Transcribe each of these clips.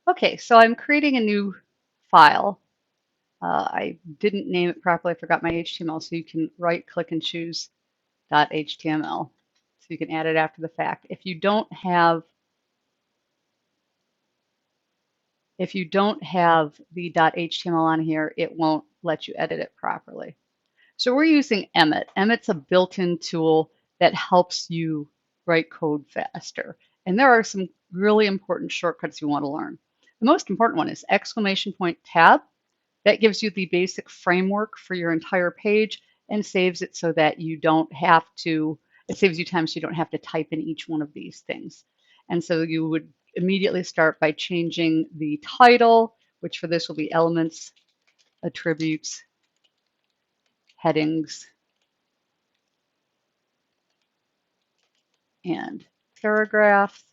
Okay, so I'm creating a new file. I didn't name it properly. I forgot my HTML, so you can right click and choose .html. So you can add it after the fact. If you don't have the .html on here, it won't let you edit it properly. So we're using Emmet. Emmet's a built-in tool that helps you write code faster. And there are some really important shortcuts you want to learn. The most important one is exclamation point tab. That gives you the basic framework for your entire page and saves it so that you don't have to, it saves you time so you don't have to type in each one of these things. And so you would immediately start by changing the title, which for this will be elements, attributes, headings, and paragraphs.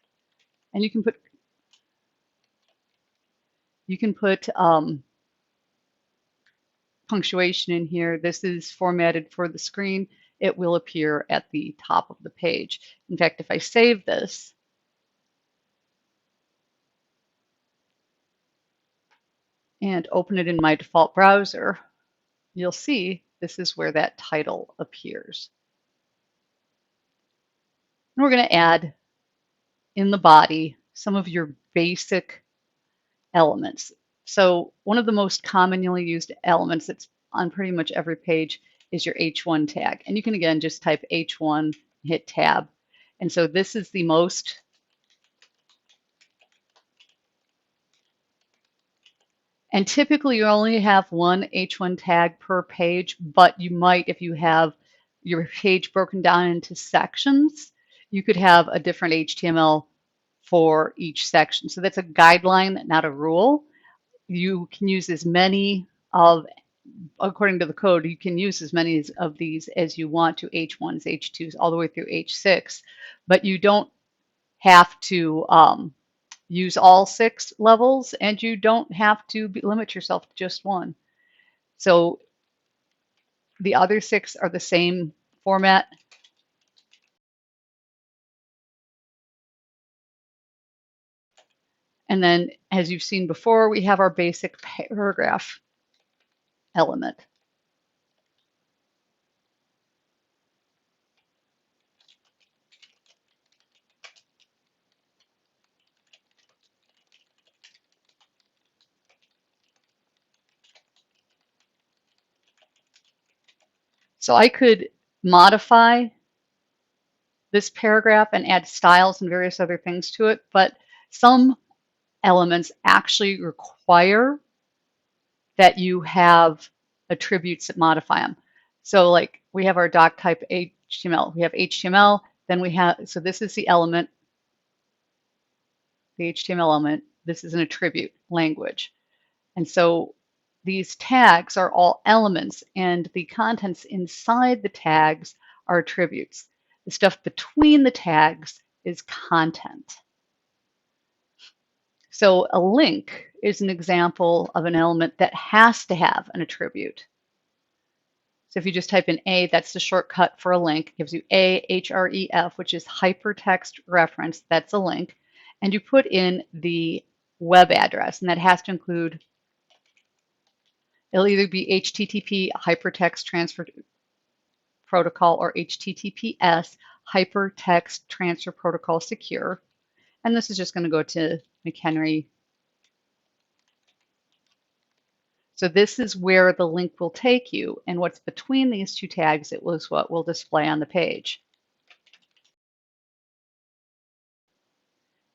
And you can put punctuation in here. This is formatted for the screen. It will appear at the top of the page. In fact, if I save this and open it in my default browser, you'll see this is where that title appears. And we're going to add in the body some of your basic elements. So one of the most commonly used elements that's on pretty much every page is your H1 tag. And you can, again, just type H1, hit tab. And so this is the most and typically you only have one H1 tag per page, but you might, if you have your page broken down into sections, you could have a different HTML for each section. So that's a guideline, not a rule. You can use as many of, according to the code, you can use as many of these as you want to, H1s, H2s, all the way through H6, but you don't have to use all 6 levels, and you don't have to limit yourself to just one. So the other 6 are the same format. And then, as you've seen before, we have our basic paragraph element. So I could modify this paragraph and add styles and various other things to it, but some elements actually require that you have attributes that modify them. So like we have our doc type HTML. We have HTML, then we have, so this is the element, the HTML element. This is an attribute language. And so these tags are all elements, and the contents inside the tags are attributes. The stuff between the tags is content. So a link is an example of an element that has to have an attribute. So if you just type in A, that's the shortcut for a link. It gives you href, which is hypertext reference. That's a link. And you put in the web address, and that has to include, it'll either be HTTP hypertext transfer protocol or HTTPS hypertext transfer protocol secure. And this is just going to go to McHenry. So this is where the link will take you, and what's between these two tags, it was what will display on the page.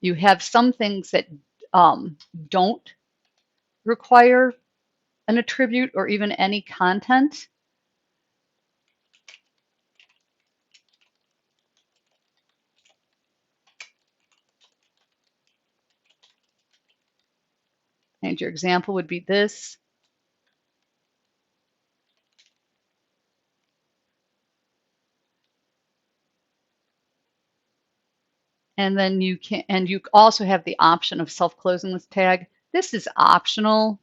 You have some things that don't require an attribute or even any content. And your example would be this. And then you can, and you also have the option of self-closing this tag. This is optional,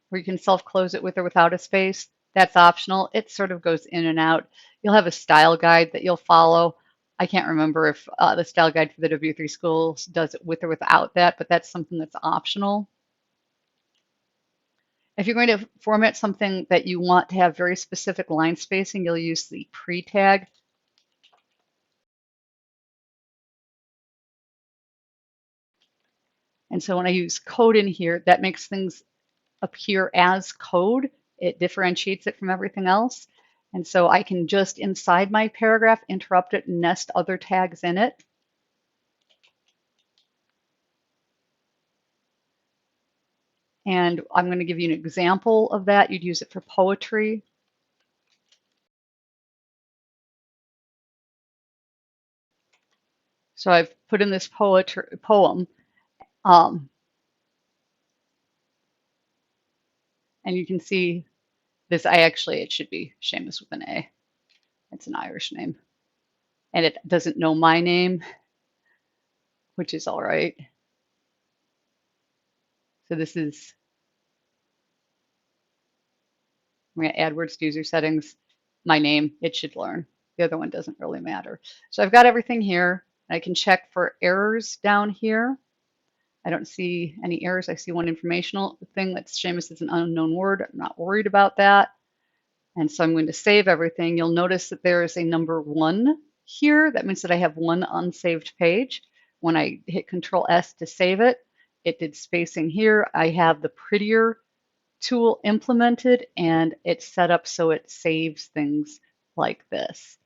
where you can self-close it with or without a space. That's optional. It sort of goes in and out. You'll have a style guide that you'll follow. I can't remember if the style guide for the W3 schools does it with or without that, but that's something that's optional. If you're going to format something that you want to have very specific line spacing, you'll use the pre-tag. And so when I use code in here, that makes things appear as code. It differentiates it from everything else. And so I can just inside my paragraph interrupt it and nest other tags in it. And I'm going to give you an example of that. You'd use it for poetry. So I've put in this poem, and you can see this. It should be Seamus with an A. It's an Irish name. And it doesn't know my name, which is all right. So this is, I'm going to add words to user settings. My name, it should learn. The other one doesn't really matter. So I've got everything here. I can check for errors down here. I don't see any errors. I see one informational thing that's Seamus is an unknown word. I'm not worried about that. And so I'm going to save everything. You'll notice that there is a number 1 here. That means that I have one unsaved page. When I hit Control S to save it, it did spacing here. I have the prettier tool implemented and it's set up so it saves things like this.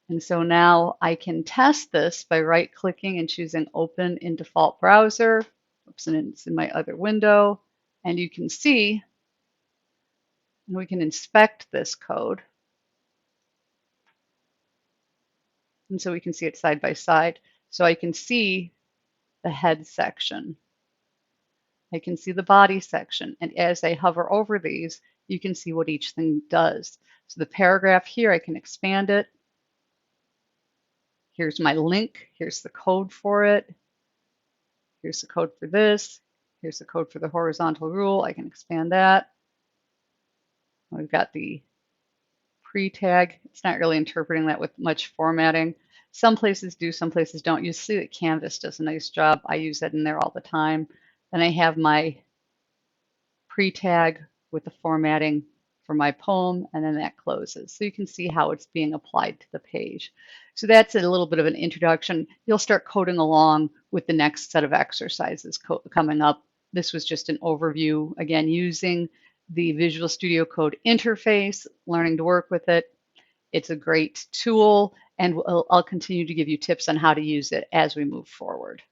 And so now I can test this by right clicking and choosing open in default browser. Oops, and it's in my other window. And you can see, and we can inspect this code. And so we can see it side by side. So I can see the head section. I can see the body section. And as I hover over these, you can see what each thing does. So the paragraph here, I can expand it. Here's my link. Here's the code for it. Here's the code for this. Here's the code for the horizontal rule. I can expand that. We've got the pre-tag. It's not really interpreting that with much formatting. Some places do, some places don't. You see that Canvas does a nice job. I use that in there all the time. Then I have my pre-tag with the formatting for my poem, and then that closes. So you can see how it's being applied to the page. So that's a little bit of an introduction. You'll start coding along with the next set of exercises coming up. This was just an overview, again, using the Visual Studio Code interface, learning to work with it. It's a great tool, and I'll continue to give you tips on how to use it as we move forward.